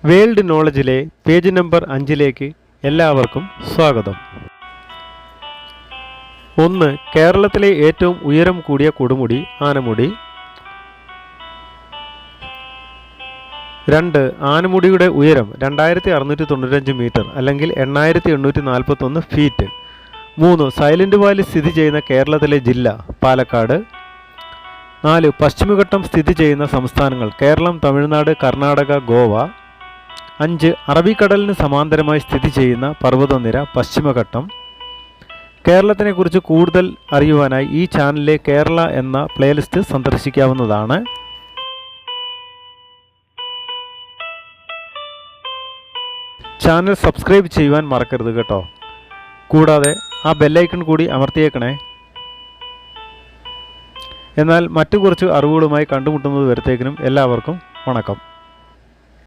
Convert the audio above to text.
World നോളജിലെ page number 5 എല്ലാവർക്കും സ്വാഗതം. 1. കേരളത്തിലെ ഏറ്റവും ഉയരം കൂടിയ കൊടുമുടി ആനമുടി. 2. ആനമുടിയുടെ ഉയരം 2695 മീറ്റർ അല്ലെങ്കിൽ 8841 ഫീറ്റ്. 3. സൈലന്റ് വാലി സ്ഥിതി ചെയ്യുന്ന കേരളത്തിലെ ജില്ല പാലക്കാട്. 4. പശ്ചിമഘട്ടം സ്ഥിതി ചെയ്യുന്ന സംസ്ഥാനങ്ങൾ കേരളം, തമിഴ്നാട്, കർണാടക, ഗോവ. 5. അറബിക്കടലിന് സമാന്തരമായി സ്ഥിതി ചെയ്യുന്ന പർവ്വതനിര പശ്ചിമഘട്ടം. കേരളത്തിനെക്കുറിച്ച് കൂടുതൽ അറിയുവാനായി ഈ ചാനലിലെ കേരള എന്ന പ്ലേലിസ്റ്റ് സന്ദർശിക്കാവുന്നതാണ്. ചാനൽ സബ്സ്ക്രൈബ് ചെയ്യുവാൻ മറക്കരുത് കേട്ടോ. കൂടാതെ ആ ബെല്ലൈക്കൺ കൂടി അമർത്തിയേക്കണേ. എന്നാൽ മറ്റു കുറച്ച് അറിവുകളുമായി കണ്ടുമുട്ടുന്നത് വരത്തേക്കിനും എല്ലാവർക്കും വണക്കം.